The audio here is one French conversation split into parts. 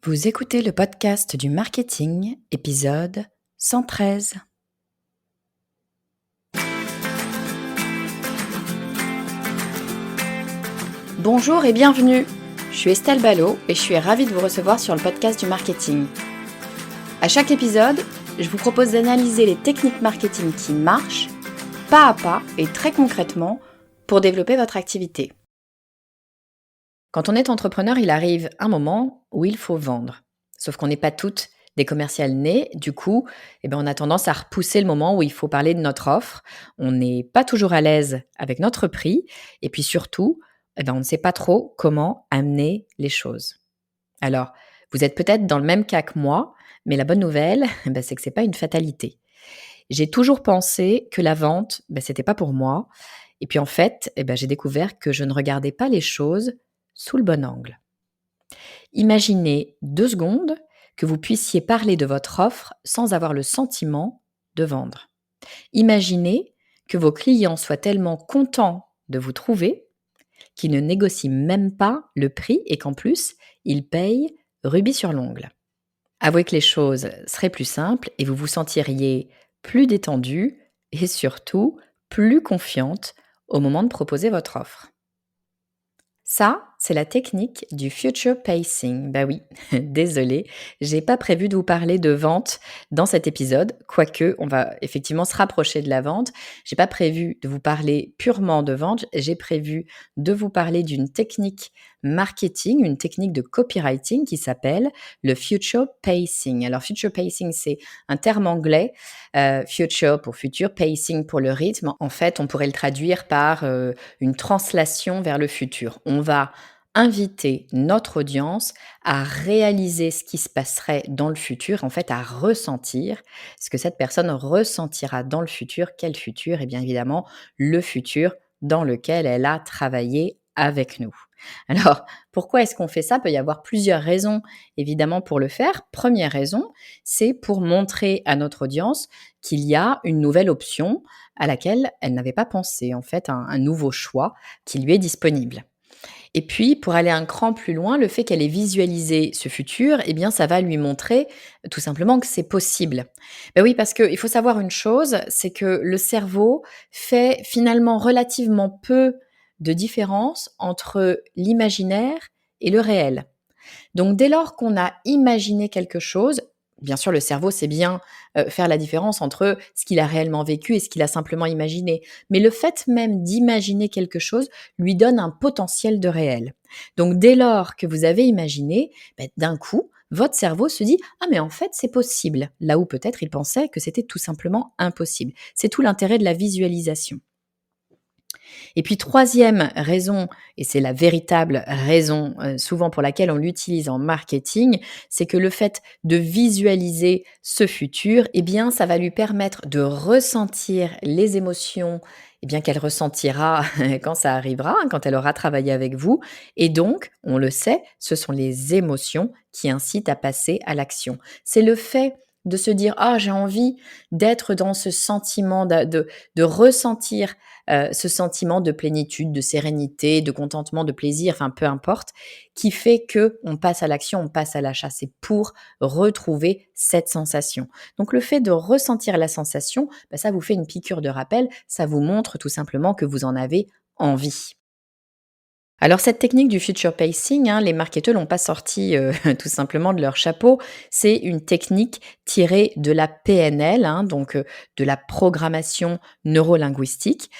Vous écoutez le podcast du marketing, épisode 113. Bonjour et bienvenue. Je suis Estelle Ballot et je suis ravie de vous recevoir sur le podcast du marketing. À chaque épisode, je vous propose d'analyser les techniques marketing qui marchent, pas à pas et très concrètement, pour développer votre activité. Quand on est entrepreneur, il arrive un moment où il faut vendre. Sauf qu'on n'est pas toutes des commerciales nées, du coup, on a tendance à repousser le moment où il faut parler de notre offre. On n'est pas toujours à l'aise avec notre prix, et puis surtout, on ne sait pas trop comment amener les choses. Alors, vous êtes peut-être dans le même cas que moi, mais la bonne nouvelle, c'est que c'est pas une fatalité. J'ai toujours pensé que la vente, c'était pas pour moi, et puis en fait, j'ai découvert que je ne regardais pas les choses sous le bon angle. Imaginez 2 secondes que vous puissiez parler de votre offre sans avoir le sentiment de vendre. Imaginez que vos clients soient tellement contents de vous trouver qu'ils ne négocient même pas le prix et qu'en plus, ils payent rubis sur l'ongle. Avouez que les choses seraient plus simples et vous vous sentiriez plus détendu et surtout plus confiante au moment de proposer votre offre. Ça, c'est la technique du future pacing. Bah oui, désolée, j'ai pas prévu de vous parler de vente dans cet épisode, quoique on va effectivement se rapprocher de la vente. J'ai pas prévu de vous parler purement de vente, j'ai prévu de vous parler d'une technique marketing, une technique de copywriting qui s'appelle le future pacing. Alors future pacing, c'est un terme anglais, future pour futur, pacing pour le rythme. En fait, on pourrait le traduire par une translation vers le futur. On va inviter notre audience à réaliser ce qui se passerait dans le futur, en fait à ressentir ce que cette personne ressentira dans le futur. Quel futur? Eh bien évidemment, le futur dans lequel elle a travaillé avec nous. Alors, pourquoi est-ce qu'on fait ça? Il peut y avoir plusieurs raisons, évidemment, pour le faire. Première raison, c'est pour montrer à notre audience qu'il y a une nouvelle option à laquelle elle n'avait pas pensé, en fait, un nouveau choix qui lui est disponible. Et puis, pour aller un cran plus loin, le fait qu'elle ait visualisé ce futur, eh bien, ça va lui montrer tout simplement que c'est possible. Ben oui, parce qu'il faut savoir une chose, c'est que le cerveau fait finalement relativement peu de différence entre l'imaginaire et le réel. Donc, dès lors qu'on a imaginé quelque chose, bien sûr, le cerveau sait bien faire la différence entre ce qu'il a réellement vécu et ce qu'il a simplement imaginé. Mais le fait même d'imaginer quelque chose lui donne un potentiel de réel. Donc, dès lors que vous avez imaginé, d'un coup, votre cerveau se dit « Ah mais en fait, c'est possible », là où peut-être il pensait que c'était tout simplement impossible. C'est tout l'intérêt de la visualisation. Et puis troisième raison, et c'est la véritable raison souvent pour laquelle on l'utilise en marketing, c'est que le fait de visualiser ce futur, eh bien ça va lui permettre de ressentir les émotions qu'elle ressentira quand ça arrivera, quand elle aura travaillé avec vous. Et donc, on le sait, ce sont les émotions qui incitent à passer à l'action. C'est le fait de se dire « Ah, j'ai envie d'être dans ce sentiment, de ressentir ce sentiment de plénitude, de sérénité, de contentement, de plaisir, enfin peu importe, qui fait que on passe à l'action, on passe à l'achat. C'est pour retrouver cette sensation. Donc le fait de ressentir la sensation, ça vous fait une piqûre de rappel, ça vous montre tout simplement que vous en avez envie. Alors cette technique du future pacing, les marketeurs l'ont pas sortie tout simplement de leur chapeau. C'est une technique tirée de la PNL, donc de la programmation neurolinguistique.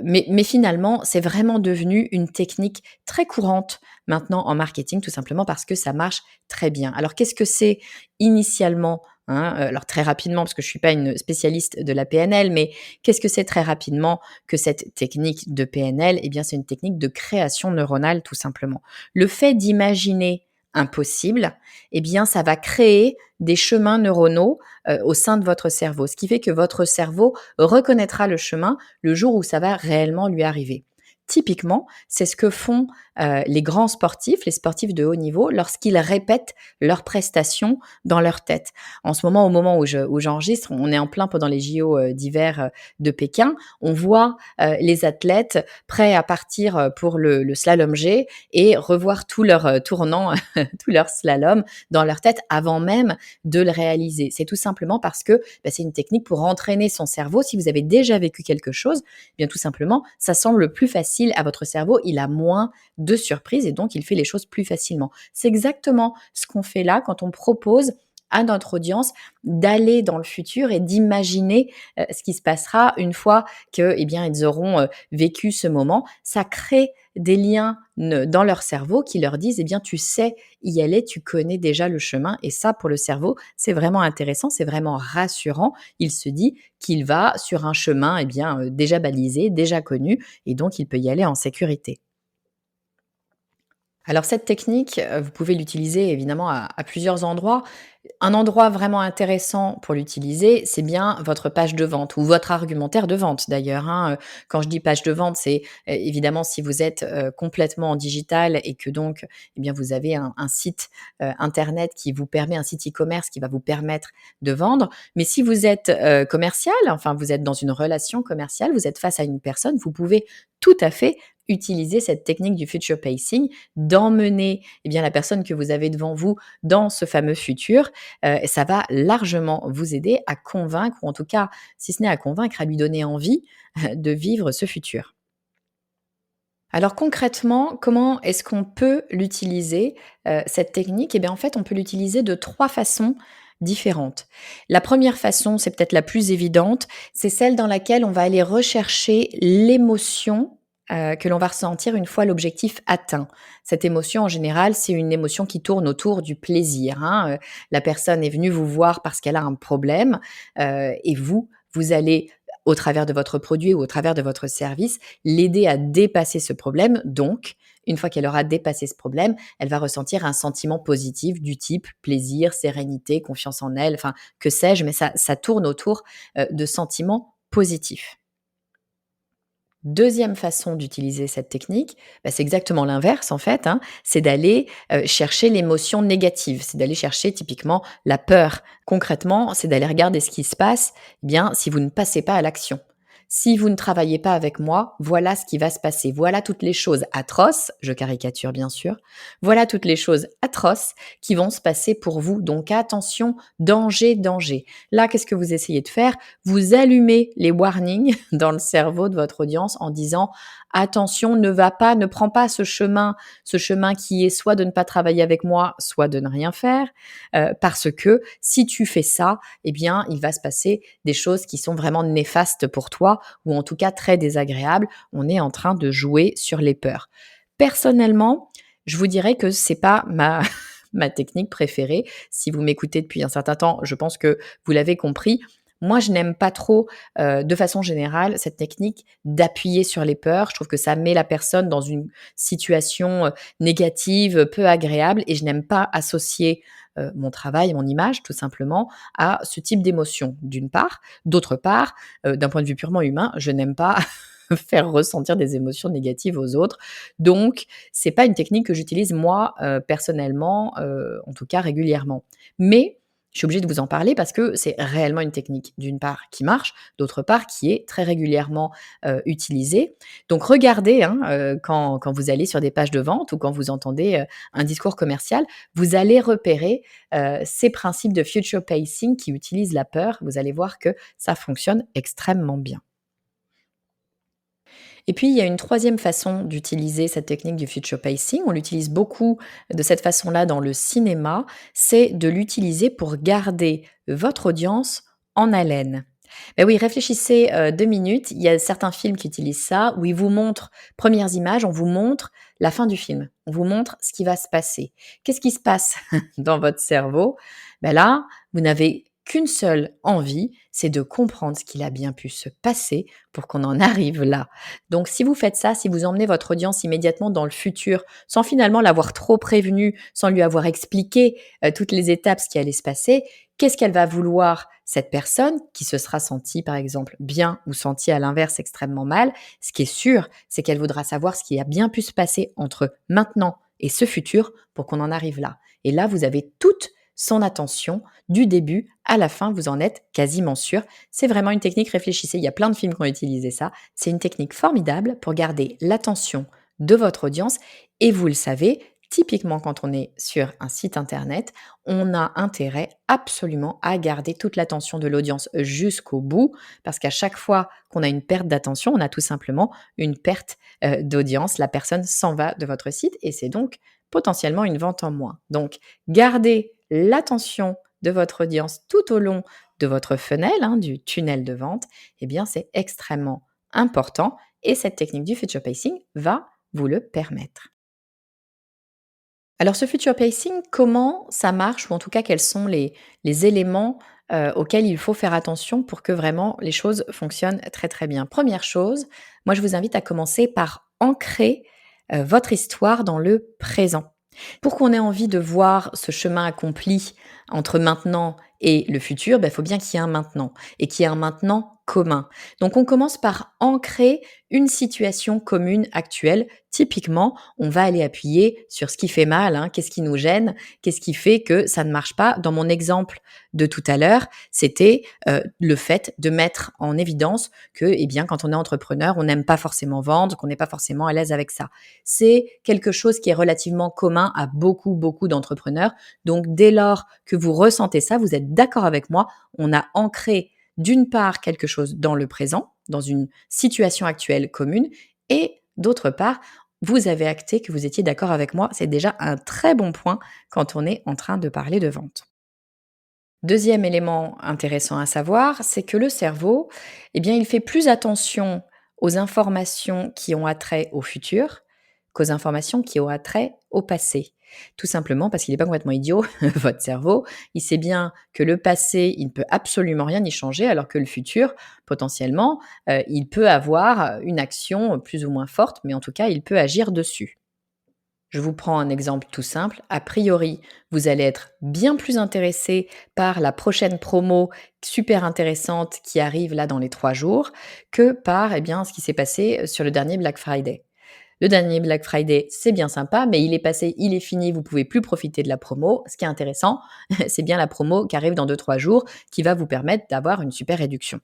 Mais finalement, c'est vraiment devenu une technique très courante maintenant en marketing, tout simplement parce que ça marche très bien. Alors qu'est-ce que c'est initialement? Alors très rapidement, parce que je suis pas une spécialiste de la PNL, mais qu'est-ce que c'est très rapidement que cette technique de PNL? Eh bien, c'est une technique de création neuronale, tout simplement. Le fait d'imaginer un possible, eh bien, ça va créer des chemins neuronaux au sein de votre cerveau, ce qui fait que votre cerveau reconnaîtra le chemin le jour où ça va réellement lui arriver. typiquement, c'est ce que font les grands sportifs, les sportifs de haut niveau, lorsqu'ils répètent leurs prestations dans leur tête. En ce moment, au moment où j'enregistre, on est en plein pendant les JO d'hiver de Pékin. On voit les athlètes prêts à partir pour le slalom G et revoir tout leur tournant, tout leur slalom dans leur tête avant même de le réaliser. C'est tout simplement parce que c'est une technique pour entraîner son cerveau. Si vous avez déjà vécu quelque chose, bien tout simplement, ça semble plus facile à votre cerveau. Il a moins de surprises et donc il fait les choses plus facilement. C'est exactement ce qu'on fait là quand on propose à notre audience d'aller dans le futur et d'imaginer ce qui se passera une fois que, ils auront vécu ce moment. Ça crée des liens dans leur cerveau qui leur disent, tu sais y aller, tu connais déjà le chemin. Et ça, pour le cerveau, c'est vraiment intéressant, c'est vraiment rassurant. Il se dit qu'il va sur un chemin déjà balisé, déjà connu, et donc il peut y aller en sécurité. Alors cette technique, vous pouvez l'utiliser évidemment à plusieurs endroits. Un endroit vraiment intéressant pour l'utiliser, c'est bien votre page de vente ou votre argumentaire de vente d'ailleurs, hein. Quand je dis page de vente, c'est, évidemment si vous êtes, complètement en digital et que donc, vous avez un site, internet qui vous permet un site e-commerce qui va vous permettre de vendre. Mais si vous êtes, commercial, enfin vous êtes dans une relation commerciale, vous êtes face à une personne, vous pouvez tout à fait utiliser cette technique du future pacing, d'emmener, la personne que vous avez devant vous dans ce fameux futur. Ça va largement vous aider à convaincre, ou en tout cas, si ce n'est à convaincre, à lui donner envie de vivre ce futur. Alors concrètement, comment est-ce qu'on peut l'utiliser, cette technique? En fait, on peut l'utiliser de 3 façons différentes. La première façon, c'est peut-être la plus évidente, c'est celle dans laquelle on va aller rechercher l'émotion, que l'on va ressentir une fois l'objectif atteint. Cette émotion, en général, c'est une émotion qui tourne autour du plaisir, hein. La personne est venue vous voir parce qu'elle a un problème, et vous allez, au travers de votre produit ou au travers de votre service, l'aider à dépasser ce problème. Donc, une fois qu'elle aura dépassé ce problème, elle va ressentir un sentiment positif du type plaisir, sérénité, confiance en elle, enfin, que sais-je, mais ça tourne autour, de sentiments positifs. Deuxième façon d'utiliser cette technique, c'est exactement l'inverse en fait, hein. C'est d'aller, chercher l'émotion négative. C'est d'aller chercher typiquement la peur. Concrètement, c'est d'aller regarder ce qui se passe, si vous ne passez pas à l'action. Si vous ne travaillez pas avec moi, voilà ce qui va se passer. Voilà toutes les choses atroces, je caricature bien sûr, voilà toutes les choses atroces qui vont se passer pour vous. Donc attention, danger, danger. Là, qu'est-ce que vous essayez de faire? Vous allumez les warnings dans le cerveau de votre audience en disant: attention, ne va pas, ne prends pas ce chemin qui est soit de ne pas travailler avec moi, soit de ne rien faire, parce que si tu fais ça, il va se passer des choses qui sont vraiment néfastes pour toi, ou en tout cas très désagréables. On est en train de jouer sur les peurs. Personnellement, je vous dirais que c'est pas ma ma technique préférée. Si vous m'écoutez depuis un certain temps, je pense que vous l'avez compris. Moi, je n'aime pas trop, de façon générale, cette technique d'appuyer sur les peurs. Je trouve que ça met la personne dans une situation, négative, peu agréable, et je n'aime pas associer, mon travail, mon image, tout simplement, à ce type d'émotion, d'une part. D'autre part, d'un point de vue purement humain, je n'aime pas faire ressentir des émotions négatives aux autres. Donc, c'est pas une technique que j'utilise moi, personnellement, en tout cas régulièrement. Mais je suis obligée de vous en parler parce que c'est réellement une technique, d'une part, qui marche, d'autre part, qui est très régulièrement, utilisée. Donc regardez, hein, quand vous allez sur des pages de vente ou quand vous entendez, un discours commercial, vous allez repérer, ces principes de future pacing qui utilisent la peur. Vous allez voir que ça fonctionne extrêmement bien. Et puis, il y a une troisième façon d'utiliser cette technique du future pacing. On l'utilise beaucoup de cette façon-là dans le cinéma. C'est de l'utiliser pour garder votre audience en haleine. Oui, réfléchissez 2 minutes. Il y a certains films qui utilisent ça, où ils vous montrent, premières images, on vous montre la fin du film. On vous montre ce qui va se passer. Qu'est-ce qui se passe dans votre cerveau? Là, vous n'avez qu'une seule envie, c'est de comprendre ce qu'il a bien pu se passer pour qu'on en arrive là. Donc si vous faites ça, si vous emmenez votre audience immédiatement dans le futur, sans finalement l'avoir trop prévenue, sans lui avoir expliqué toutes les étapes, ce qui allait se passer, qu'est-ce qu'elle va vouloir, cette personne qui se sera sentie par exemple bien ou sentie à l'inverse extrêmement mal? Ce qui est sûr, c'est qu'elle voudra savoir ce qui a bien pu se passer entre maintenant et ce futur pour qu'on en arrive là. Et là, vous avez toute son attention du début à la fin, vous en êtes quasiment sûr. C'est vraiment une technique, réfléchissez, il y a plein de films qui ont utilisé ça. C'est une technique formidable pour garder l'attention de votre audience et vous le savez, typiquement quand on est sur un site internet, on a intérêt absolument à garder toute l'attention de l'audience jusqu'au bout parce qu'à chaque fois qu'on a une perte d'attention, on a tout simplement une perte d'audience. La personne s'en va de votre site et c'est donc potentiellement une vente en moins. Donc, gardez l'attention de votre audience tout au long de votre funnel, du tunnel de vente, eh bien, c'est extrêmement important et cette technique du future pacing va vous le permettre. Alors, ce future pacing, comment ça marche ou en tout cas, quels sont les éléments auxquels il faut faire attention pour que vraiment les choses fonctionnent très, très bien? Première chose, moi, je vous invite à commencer par ancrer votre histoire dans le présent. Pour qu'on ait envie de voir ce chemin accompli entre maintenant et le futur, il faut bien qu'il y ait un maintenant et qu'il y ait un maintenant commun. Donc on commence par ancrer une situation commune actuelle. Typiquement, on va aller appuyer sur ce qui fait mal, qu'est-ce qui nous gêne, qu'est-ce qui fait que ça ne marche pas. Dans mon exemple de tout à l'heure, c'était le fait de mettre en évidence que, quand on est entrepreneur, on n'aime pas forcément vendre, qu'on n'est pas forcément à l'aise avec ça. C'est quelque chose qui est relativement commun à beaucoup, beaucoup d'entrepreneurs. Donc, dès lors que vous ressentez ça, vous êtes d'accord avec moi, on a ancré d'une part quelque chose dans le présent, dans une situation actuelle commune, et d'autre part, vous avez acté que vous étiez d'accord avec moi. C'est déjà un très bon point quand on est en train de parler de vente. Deuxième élément intéressant à savoir, c'est que le cerveau, il fait plus attention aux informations qui ont attrait au futur qu'aux informations qui ont attrait au passé. Tout simplement parce qu'il n'est pas complètement idiot, votre cerveau. Il sait bien que le passé, il ne peut absolument rien y changer, alors que le futur, potentiellement, il peut avoir une action plus ou moins forte, mais en tout cas, il peut agir dessus. Je vous prends un exemple tout simple. A priori, vous allez être bien plus intéressé par la prochaine promo super intéressante qui arrive là dans les 3 jours que par ce qui s'est passé sur le dernier Black Friday. Le dernier Black Friday, c'est bien sympa, mais il est passé, il est fini, vous pouvez plus profiter de la promo. Ce qui est intéressant, c'est bien la promo qui arrive dans 2-3 jours qui va vous permettre d'avoir une super réduction.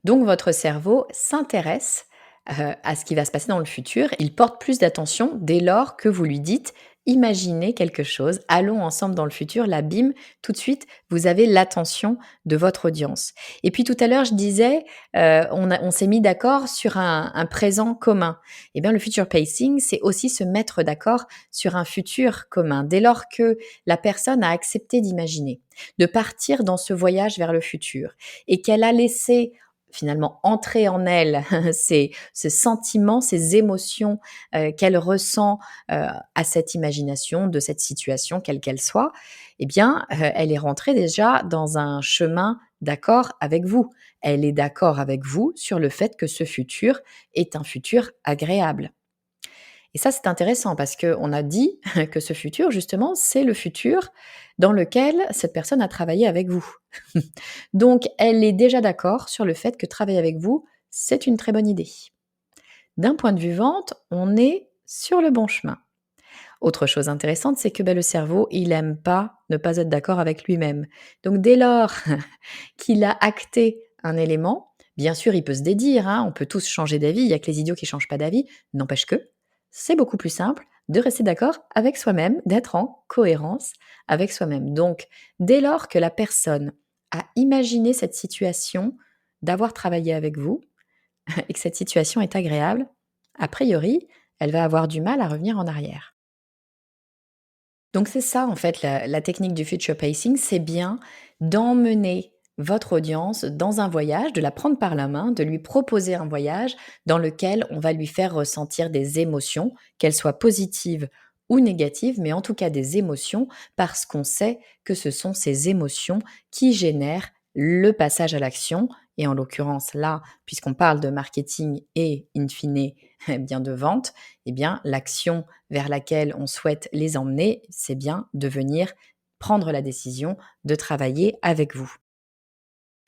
Donc votre cerveau s'intéresse à ce qui va se passer dans le futur. Il porte plus d'attention dès lors que vous lui dites: «Imaginez quelque chose, allons ensemble dans le futur». Là, bim, tout de suite, vous avez l'attention de votre audience. Et puis tout à l'heure, je disais, on s'est mis d'accord sur un présent commun. Le future pacing, c'est aussi se mettre d'accord sur un futur commun. Dès lors que la personne a accepté d'imaginer, de partir dans ce voyage vers le futur et qu'elle a laissé finalement entrer en elle ces sentiments, ces émotions qu'elle ressent à cette imagination de cette situation, quelle qu'elle soit, elle est rentrée déjà dans un chemin d'accord avec vous. Elle est d'accord avec vous sur le fait que ce futur est un futur agréable. Et ça, c'est intéressant parce qu'on a dit que ce futur, justement, c'est le futur dans lequel cette personne a travaillé avec vous. Donc, elle est déjà d'accord sur le fait que travailler avec vous, c'est une très bonne idée. D'un point de vue vente, on est sur le bon chemin. Autre chose intéressante, c'est que le cerveau, il n'aime pas ne pas être d'accord avec lui-même. Donc, dès lors qu'il a acté un élément, bien sûr, il peut se dédire, on peut tous changer d'avis, il n'y a que les idiots qui ne changent pas d'avis, n'empêche que c'est beaucoup plus simple de rester d'accord avec soi-même, d'être en cohérence avec soi-même. Donc, dès lors que la personne a imaginé cette situation, d'avoir travaillé avec vous, et que cette situation est agréable, a priori, elle va avoir du mal à revenir en arrière. Donc c'est ça en fait la technique du future pacing, c'est bien d'emmener votre audience dans un voyage, de la prendre par la main, de lui proposer un voyage dans lequel on va lui faire ressentir des émotions, qu'elles soient positives ou négatives, mais en tout cas des émotions, parce qu'on sait que ce sont ces émotions qui génèrent le passage à l'action. Et en l'occurrence là, puisqu'on parle de marketing et in fine bien de vente, eh bien l'action vers laquelle on souhaite les emmener, c'est bien de venir prendre la décision de travailler avec vous.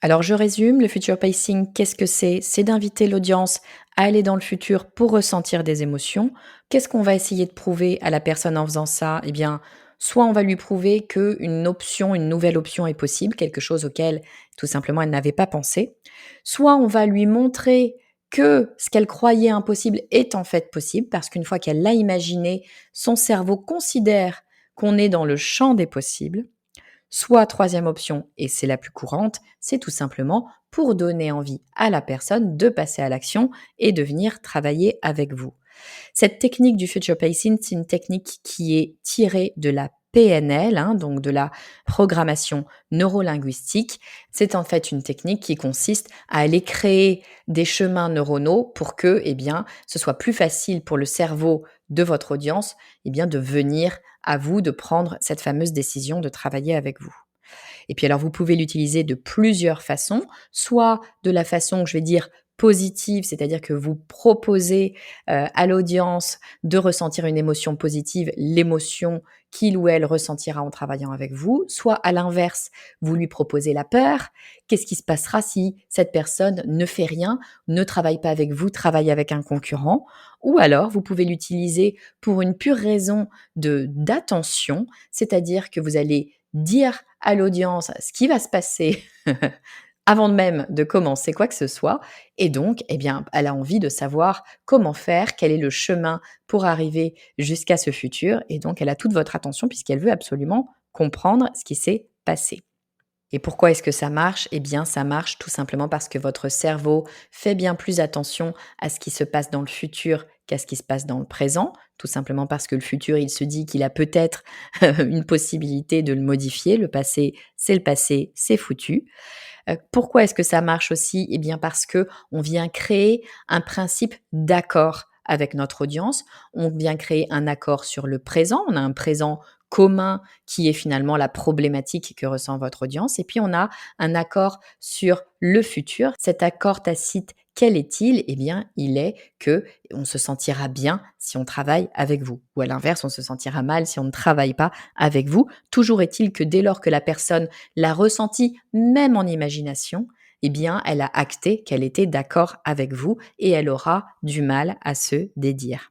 Alors je résume, le future pacing, qu'est-ce que c'est? C'est d'inviter l'audience à aller dans le futur pour ressentir des émotions. Qu'est-ce qu'on va essayer de prouver à la personne en faisant ça? Eh bien, soit on va lui prouver qu'une option, une nouvelle option est possible, quelque chose auquel tout simplement elle n'avait pas pensé. Soit on va lui montrer que ce qu'elle croyait impossible est en fait possible, parce qu'une fois qu'elle l'a imaginé, son cerveau considère qu'on est dans le champ des possibles. Soit troisième option, et c'est la plus courante, c'est tout simplement pour donner envie à la personne de passer à l'action et de venir travailler avec vous. Cette technique du future pacing, c'est une technique qui est tirée de la PNL, donc de la programmation neurolinguistique. C'est en fait une technique qui consiste à aller créer des chemins neuronaux pour que, ce soit plus facile pour le cerveau de votre audience, de venir à vous, de prendre cette fameuse décision de travailler avec vous. Et puis alors, vous pouvez l'utiliser de plusieurs façons, soit de la façon, je vais dire, positive, c'est-à-dire que vous proposez à l'audience de ressentir une émotion positive, l'émotion qu'il ou elle ressentira en travaillant avec vous, soit à l'inverse, vous lui proposez la peur. Qu'est-ce qui se passera si cette personne ne fait rien, ne travaille pas avec vous, travaille avec un concurrent? Ou alors, vous pouvez l'utiliser pour une pure raison d'attention, c'est-à-dire que vous allez dire à l'audience ce qui va se passer avant même de commencer quoi que ce soit. Et donc, elle a envie de savoir comment faire, quel est le chemin pour arriver jusqu'à ce futur. Et donc, elle a toute votre attention puisqu'elle veut absolument comprendre ce qui s'est passé. Et pourquoi est-ce que ça marche? Eh bien, ça marche tout simplement parce que votre cerveau fait bien plus attention à ce qui se passe dans le futur qu'à ce qui se passe dans le présent. Tout simplement parce que le futur, il se dit qu'il a peut-être une possibilité de le modifier. Le passé, c'est foutu. Pourquoi est-ce que ça marche aussi? Eh bien, parce que on vient créer un principe d'accord avec notre audience. On vient créer un accord sur le présent. On a un présent commun qui est finalement la problématique que ressent votre audience. Et puis, on a un accord sur le futur. Cet accord tacite, quel est-il? Eh bien, il est que on se sentira bien si on travaille avec vous. Ou à l'inverse, on se sentira mal si on ne travaille pas avec vous. Toujours est-il que dès lors que la personne l'a ressenti, même en imagination, eh bien, elle a acté qu'elle était d'accord avec vous et elle aura du mal à se dédire.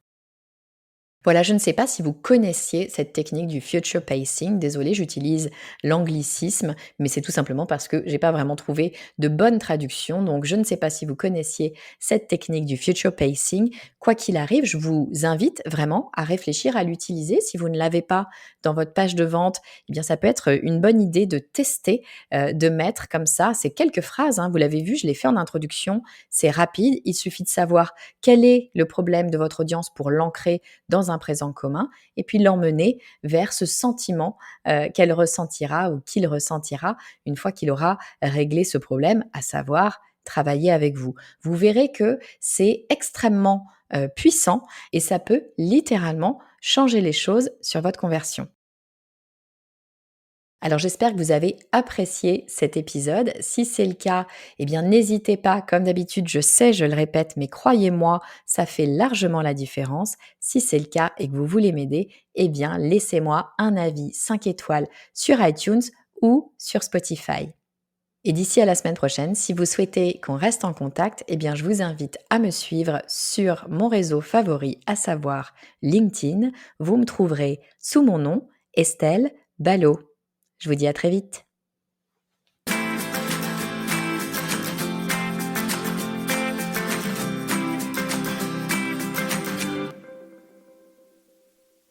Voilà, je ne sais pas si vous connaissiez cette technique du future pacing. Désolée, j'utilise l'anglicisme, mais c'est tout simplement parce que j'ai pas vraiment trouvé de bonne traduction. Donc, je ne sais pas si vous connaissiez cette technique du future pacing. Quoi qu'il arrive, je vous invite vraiment à réfléchir à l'utiliser. Si vous ne l'avez pas dans votre page de vente, eh bien, ça peut être une bonne idée de tester, de mettre comme ça. C'est quelques phrases, vous l'avez vu, je l'ai fait en introduction. C'est rapide. Il suffit de savoir quel est le problème de votre audience pour l'ancrer dans un présent commun et puis l'emmener vers ce sentiment qu'elle ressentira ou qu'il ressentira une fois qu'il aura réglé ce problème, à savoir travailler avec vous. Vous verrez que c'est extrêmement puissant et ça peut littéralement changer les choses sur votre conversion. Alors j'espère que vous avez apprécié cet épisode. Si c'est le cas, eh bien n'hésitez pas, comme d'habitude, je sais, je le répète, mais croyez-moi, ça fait largement la différence. Si c'est le cas et que vous voulez m'aider, eh bien laissez-moi un avis 5 étoiles sur iTunes ou sur Spotify. Et d'ici à la semaine prochaine, si vous souhaitez qu'on reste en contact, eh bien je vous invite à me suivre sur mon réseau favori, à savoir LinkedIn. Vous me trouverez sous mon nom, Estelle Ballot. Je vous dis à très vite.